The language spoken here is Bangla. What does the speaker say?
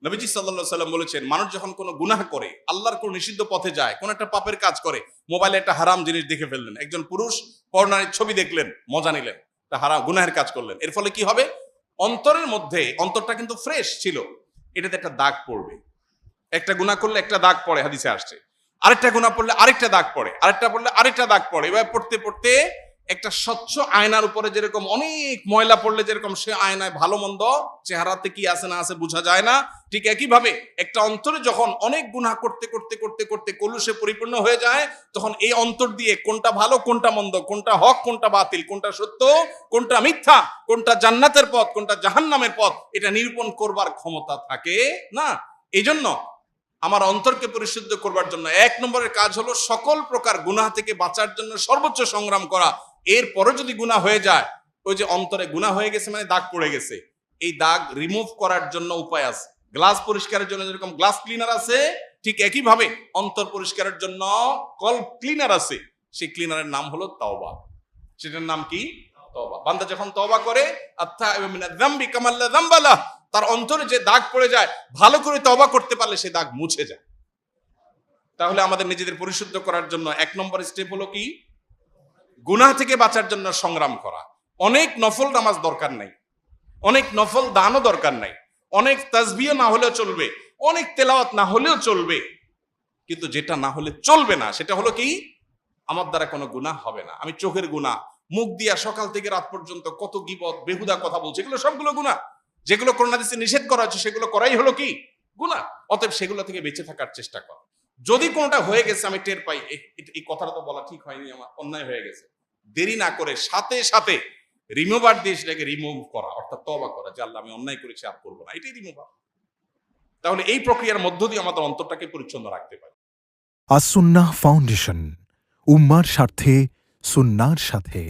নবীজি সাল্লাল্লাহু আলাইহি সাল্লাম বলেছেন, মানুষ যখন কোনো গুনাহ করে, আল্লাহর কোনো নিষিদ্ধ পথে যায়, কোন একটা পাপের কাজ করে, মোবাইলে একটা হারাম জিনিস দেখে ফেললেন, একজন পুরুষ পর্নোর ছবি দেখলেন, মজা নিলেন, তা হারাম গুনাহের কাজ করলেন, এর ফলে কি হবে? অন্তরের মধ্যে, অন্তরটা কিন্তু ফ্রেশ ছিল, এটাতে একটা দাগ পড়বে। একটা গুনাহ করলে একটা দাগ পড়ে, হাদিসে আসছে। আরেকটা গুনাহ পড়লে আরেকটা দাগ পড়ে, আরেকটা পড়লে আরেকটা দাগ পড়ে। এভাবে পড়তে পড়তে একটা স্বচ্ছ আয়নার উপরে যেরকম অনেক ময়লা পড়লে যেরকম সে আয়নায় ভালো মন্দ চেহারাতে কি আছে না আছে বোঝা যায় না, ঠিক একইভাবে একটা অন্তরে যখন অনেক গুনাহ করতে করতে করতে করতে কলুষে পরিপূর্ণ হয়ে যায়, তখন এই অন্তর দিয়ে কোনটা ভালো কোনটা মন্দ, কোনটা হক কোনটা বাতিল, কোনটা সত্য কোনটা মিথ্যা, কোনটা জান্নাতের পথ কোনটা জাহান্নামের পথ, এটা নিরূপণ করবার ক্ষমতা থাকে না। এই জন্য আমার অন্তরকে পরিশুদ্ধ করবার জন্য 1 নম্বরের কাজ হলো সকল প্রকার গুনাহ থেকে বাঁচার জন্য সর্বোচ্চ সংগ্রাম করা। এরপরে যদি গুনাহ হয়ে যায়, ওই যে অন্তরে গুনাহ হয়ে গেছে মানে দাগ পড়ে গেছে, এই দাগ রিমুভ করার জন্য উপায় আছে। গ্লাস পরিষ্কারের জন্য যেরকম গ্লাস ক্লিনার আছে, ঠিক একইভাবে অন্তর পরিষ্কারের জন্য কল্ব ক্লিনার আছে। সেই ক্লিনারের নাম হলো তওবা। সেটার নাম কি? তওবা। বান্দা যখন তওবা করে, আত্তাইবু মিনায যামবি কামা লা যামবা লাহ, তার অন্তরে যে দাগ পড়ে যায়, ভালো করে তওবা করতে পারলে সেই দাগ মুছে যায়। তাহলে আমাদের নিজেদের পরিশুদ্ধ করার জন্য 1 নম্বর স্টেপ হলো কি? গুনাহ থেকে বাঁচার জন্য সংগ্রাম করা। অনেক নফল নামাজ দরকার নাই, অনেক নফল দানও দরকার নাই, অনেক তাসবিহ না হলেও চলবে, অনেক তেলাওয়াত না হলেও চলবে, কিন্তু যেটা না হলে চলবে না সেটা হলো কি? আমার দ্বারা কোনো গুনাহ হবে না। আমি চোখের গুনাহ, মুখ দিয়া সকাল থেকে রাত পর্যন্ত কত গীবত বেহুদা কথা বলছি, এগুলো সবগুলো গুনাহ। যেগুলো কোরআন হাদিসে নিষেধ করা হচ্ছে সেগুলো করাই হলো কি? গুনাহ। অতএব সেগুলো থেকে বেঁচে থাকার চেষ্টা কর। যদি কোনটা হয়ে গেছে আমি টের পাই, এই কথাটা তো বলা ঠিক হয়নি, আমার অন্যায় হয়ে গেছে, দেরি না করে সাথে সাথে রিমুভার দিয়ে সেটাকে রিমুভ করা, অর্থাৎ তওবা করা, যে আল্লাহ আমি অন্যায় করেছি আর করবো না, এটাই রিমুভার। তাহলে এই প্রক্রিয়ার মধ্য দিয়ে আমাদের অন্তরটাকে পরিচ্ছন্ন রাখতে পারি। আস-সুন্নাহ ফাউন্ডেশন, উম্মার স্বার্থে সুন্নাহর সাথে।